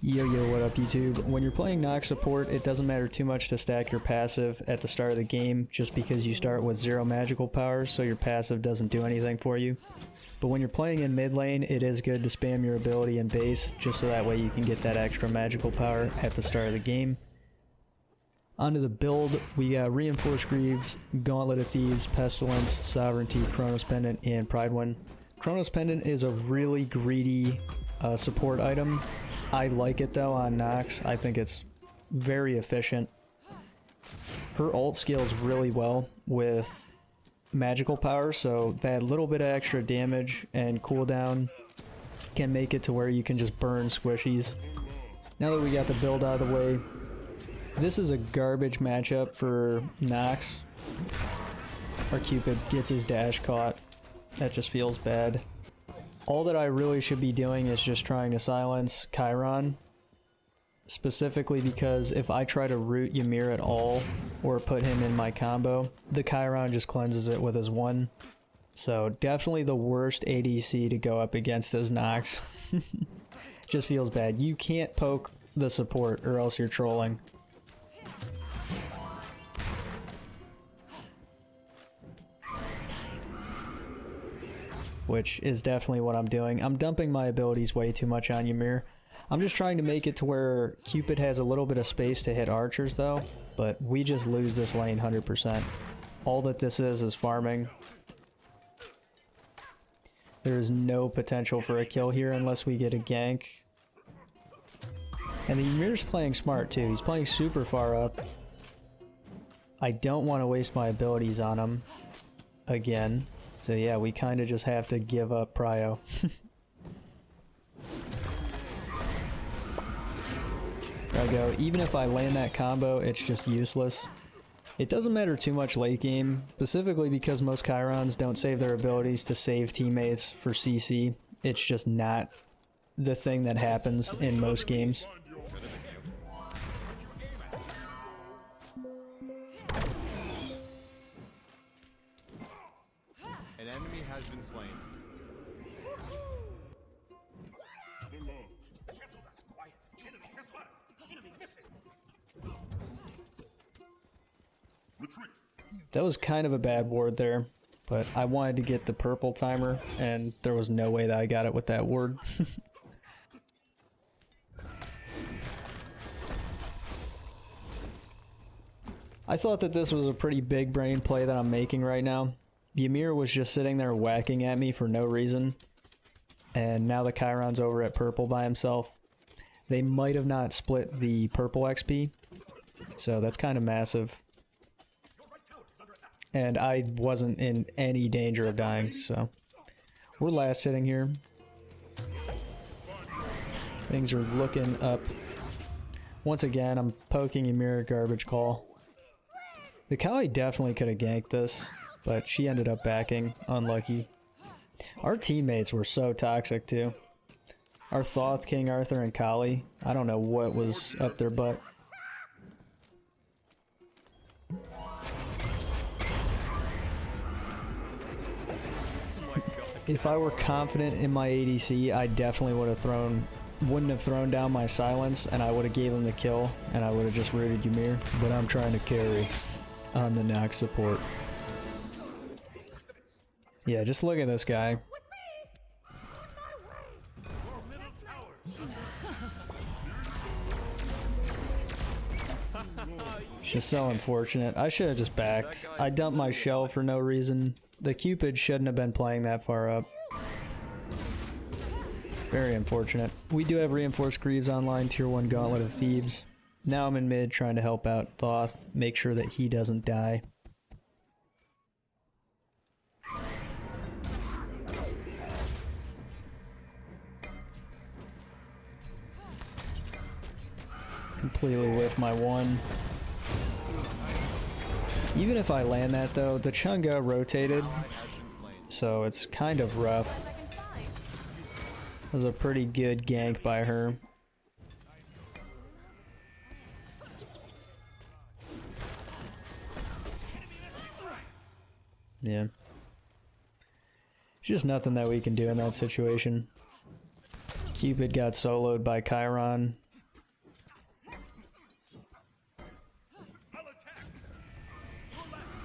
Yo, what up YouTube? When you're playing Nox support, it doesn't matter too much to stack your passive at the start of the game, just because you start with 0 magical power, so your passive doesn't do anything for you. But when you're playing in mid lane, it is good to spam your ability in base, just so that way you can get that extra magical power at the start of the game. Onto the build, we got Reinforced Greaves, Gauntlet of Thieves, Pestilence, Sovereignty, Chronos Pendant, and Pride One. Chronos Pendant is a really greedy support item. I like it though on Nox. I think it's very efficient. Her ult scales really well with magical power, so that little bit of extra damage and cooldown can make it to where you can just burn squishies. Now that we got the build out of the way, this is a garbage matchup for Nox. Our Cupid gets his dash caught. That just feels bad. All that I really should be doing is just trying to silence Chiron. Specifically because if I try to root Ymir at all, or put him in my combo, the Chiron just cleanses it with his 1. So definitely the worst ADC to go up against is Nox. Just feels bad. You can't poke the support or else you're trolling. Which is definitely what I'm doing. I'm dumping my abilities way too much on Ymir. I'm just trying to make it to where Cupid has a little bit of space to hit archers though, but we just lose this lane 100%. All that this is farming. There is no potential for a kill here unless we get a gank. And the Ymir's playing smart too. He's playing super far up. I don't want to waste my abilities on him again. So yeah, we kind of just have to give up prio. There I go. Even if I land that combo, it's just useless. It doesn't matter too much late game, specifically because most Chirons don't save their abilities to save teammates for CC. It's just not the thing that happens in most games. An enemy has been slain. That was kind of a bad ward there, but I wanted to get the purple timer, and there was no way that I got it with that ward. I thought that this was a pretty big brain play that I'm making right now. Ymir was just sitting there whacking at me for no reason, and now the Chiron's over at purple by himself. They might have not split the purple XP, so that's kind of massive. And I wasn't in any danger of dying, so we're last hitting here. Things are looking up. Once again, I'm poking Ymir, garbage call. The Kali definitely could have ganked this, but she ended up backing. Unlucky. Our teammates were so toxic too. Our Thoth, King Arthur, and Kali. I don't know what was up their butt. If I were confident in my ADC, I definitely wouldn't have thrown down my silence, and I would have gave him the kill, and I would have just rooted Ymir. But I'm trying to carry on the Nox support. Yeah, just look at this guy. It's just so unfortunate. I should have just backed. I dumped my shell for no reason. The Cupid shouldn't have been playing that far up. Very unfortunate. We do have Reinforced Greaves online, tier 1 Gauntlet of Thieves. Now I'm in mid trying to help out Thoth, make sure that he doesn't die. Completely whiffed my 1. Even if I land that though, the Chunga rotated, so it's kind of rough. It was a pretty good gank by her. Yeah. There's just nothing that we can do in that situation. Cupid got soloed by Chiron.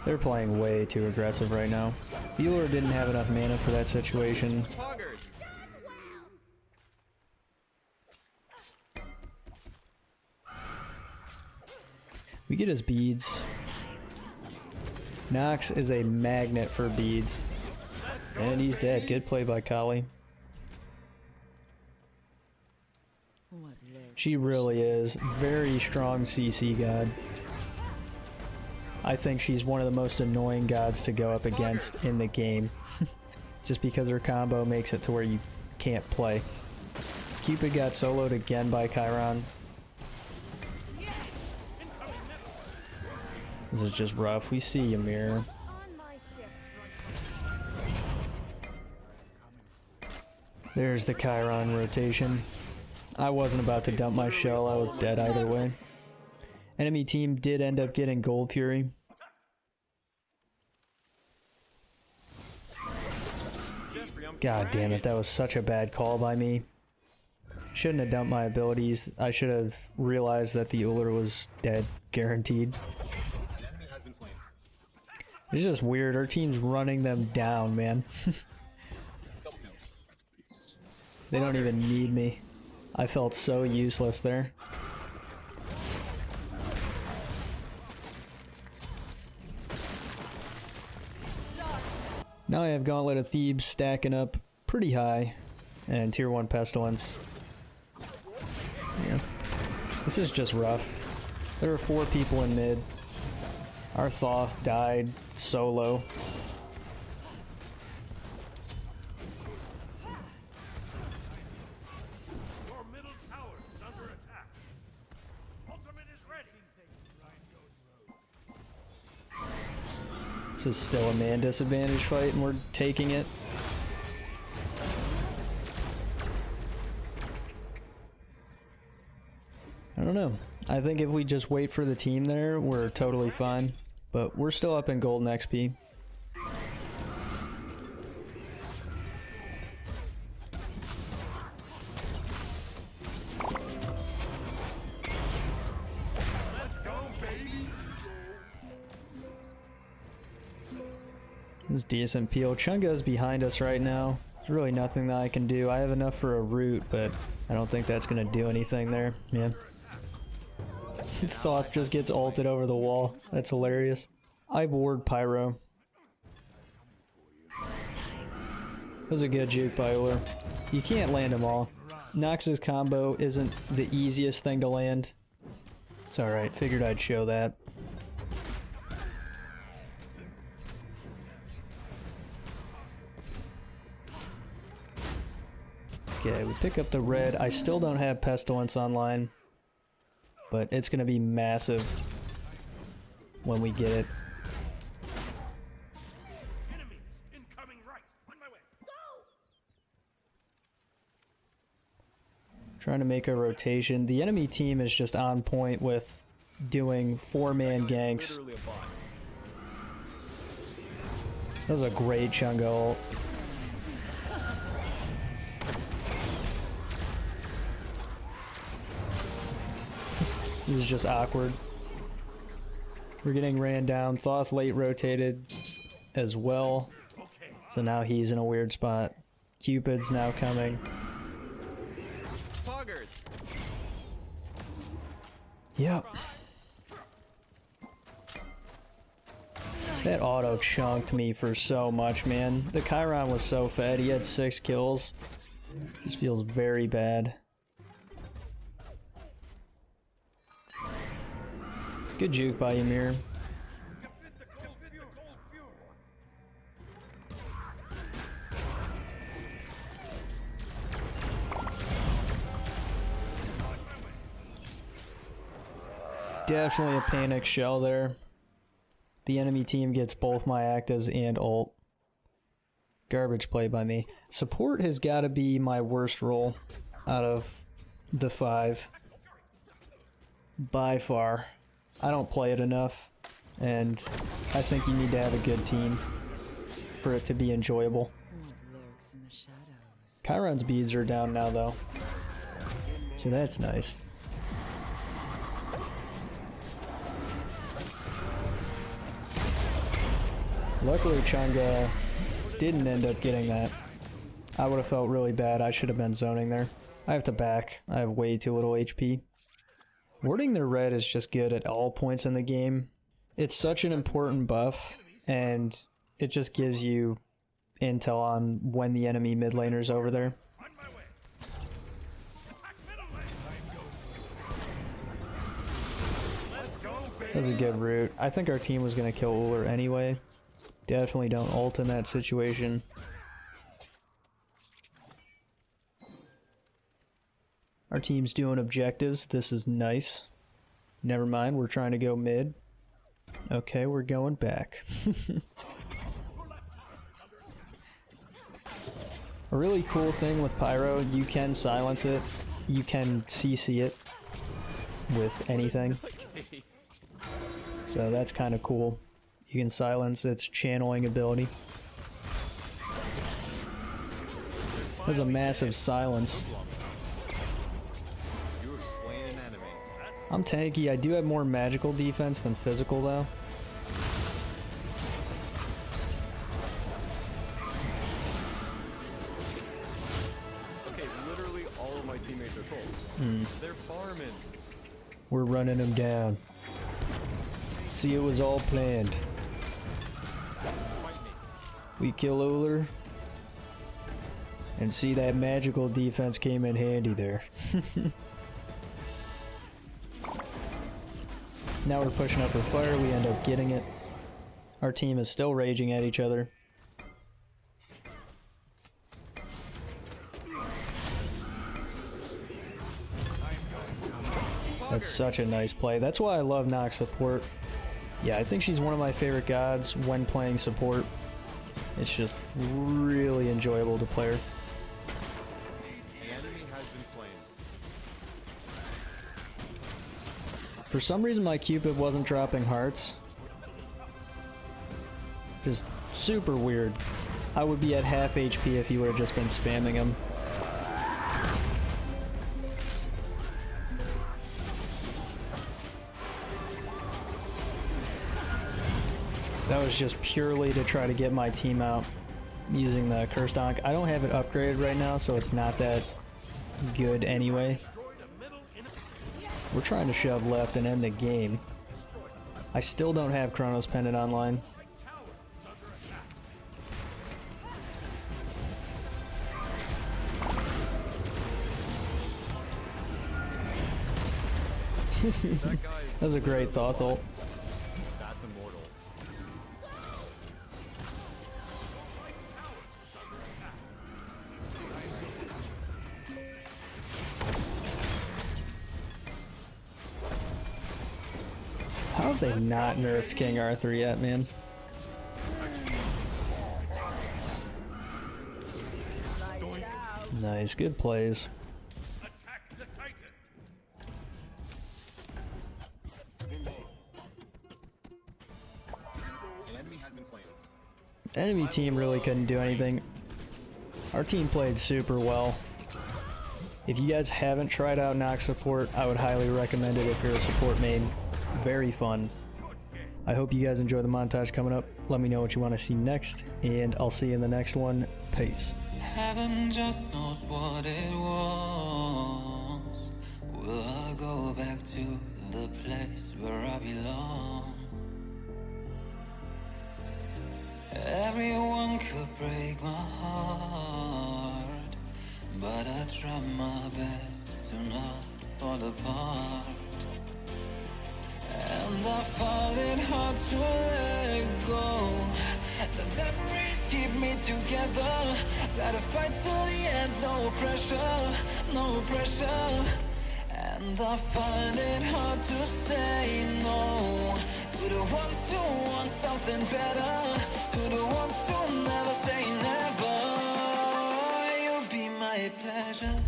They're playing way too aggressive right now. Bueller didn't have enough mana for that situation. We get his beads. Nox is a magnet for beads. And he's dead. Good play by Kali. She really is. Very strong CC god. I think she's one of the most annoying gods to go up against in the game. Just because her combo makes it to where you can't play. Cupid got soloed again by Chiron. This is just rough. We see Ymir. There's the Chiron rotation. I wasn't about to dump my shell. I was dead either way. Enemy team did end up getting Gold Fury. God damn it, that was such a bad call by me. Shouldn't have dumped my abilities. I should have realized that the Uller was dead, guaranteed. It's just weird, our team's running them down, man. They don't even need me. I felt so useless there. Now I have Gauntlet of Thebes stacking up pretty high, and Tier 1 Pestilence. Yeah. This is just rough. There were 4 people in mid. Our Thoth died solo. Your middle tower is under attack. Ultimate is ready. This is still a man disadvantage fight, and we're taking it. I don't know. I think if we just wait for the team there, we're totally fine. But we're still up in golden XP. Let's go, baby. This is decent peel. Chunga's behind us right now. There's really nothing that I can do. I have enough for a root, but I don't think that's going to do anything there. Yeah. Thoth just gets ulted over the wall. That's hilarious. I ward Pyro. That was a good juke by Uller. You can't land them all. Nox's combo isn't the easiest thing to land. It's alright, figured I'd show that. Okay, we pick up the red. I still don't have Pestilence online, but it's going to be massive when we get it. Enemies incoming right. On my way. Trying to make a rotation. The enemy team is just on point with doing 4-man ganks. That was a great Chunga ult. This is just awkward. We're getting ran down. Thoth late rotated as well. So now he's in a weird spot. Cupid's now coming. Yep. That auto chunked me for so much, man. The Chiron was so fed. He had 6 kills. This feels very bad. Good juke by Ymir. Definitely a panic shell there. The enemy team gets both my actives and ult. Garbage play by me. Support has got to be my worst role out of the 5. By far. I don't play it enough, and I think you need to have a good team for it to be enjoyable. Chiron's beads are down now, though, so that's nice. Luckily, Chunga didn't end up getting that. I would have felt really bad. I should have been zoning there. I have to back. I have way too little HP. Warding their red is just good at all points in the game. It's such an important buff, and it just gives you intel on when the enemy mid laner's over there. On my way. Attack middle lane. Let's go, baby. That's a good route. I think our team was going to kill Uller anyway. Definitely don't ult in that situation. Our team's doing objectives. This is nice. Never mind, we're trying to go mid. Okay, we're going back. A really cool thing with Pyro, you can silence it. You can CC it with anything. So that's kind of cool. You can silence its channeling ability. There's a massive silence. You have slain an enemy. I'm tanky. I do have more magical defense than physical though. Okay, literally all of my teammates are full. They're farming. We're running them down. See, it was all planned. Fight me. We kill Uller. And see, that magical defense came in handy there. Now we're pushing up for fire, we end up getting it. Our team is still raging at each other. That's such a nice play. That's why I love Nox support. Yeah, I think she's one of my favorite gods when playing support. It's just really enjoyable to play her. An enemy has been slain. For some reason my Cupid wasn't dropping hearts. Just super weird. I would be at half HP if you would have just been spamming him. That was just purely to try to get my team out using the Curse Donk. I don't have it upgraded right now, so it's not that good anyway. We're trying to shove left and end the game. I still don't have Chronos Pendant online. That was a great thought ult. That's immortal. How have they not nerfed King Arthur yet, man? Nice, good plays. Attack the Titan. An enemy has been slain. Enemy team really couldn't do anything. Our team played super well. If you guys haven't tried out Nox support, I would highly recommend it if you're a support main. Very fun. I hope you guys enjoy the montage coming up. Let me know what you want to see next, and I'll see you in the next one. Peace. Heaven just knows what it wants. Will I go back to the place where I belong? Everyone could break my heart, but I try my best to not fall apart. And I found it hard to let go. The memories keep me together. Gotta fight till the end, no pressure, no pressure. And I find it hard to say no to the ones who want something better, to the ones who never say never. You'll be my pleasure.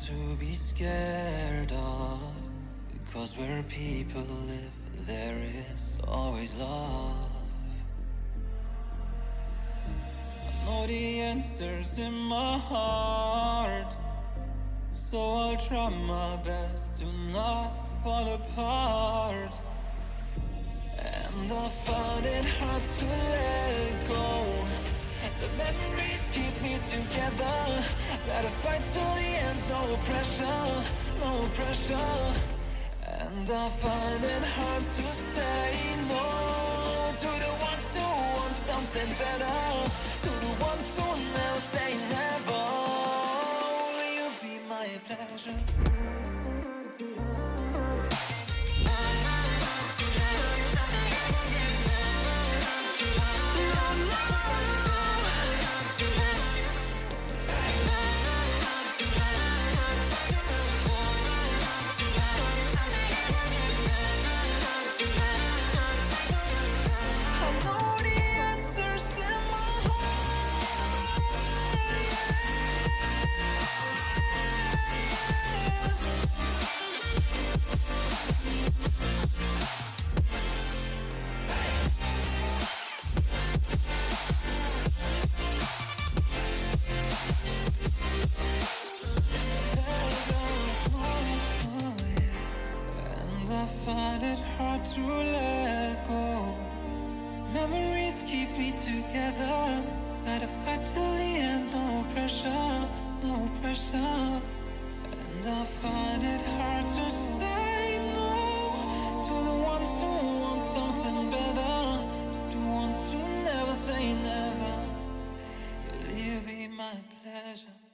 to be scared of, because where people live, there is always love. I know the answers in my heart, so I'll try my best to not fall apart. And I find it hard to let go. The memories keep me together. Gotta fight till the end, no pressure, no pressure. And I find it hard to say no to the ones who want something better, to the ones who never say never. Will you be my pleasure? Find it hard to let go. Memories keep me together. Gotta fight till the end, no pressure, no pressure. And I find it hard to say no to the ones who want something better, to the ones who never say never. Will you be my pleasure?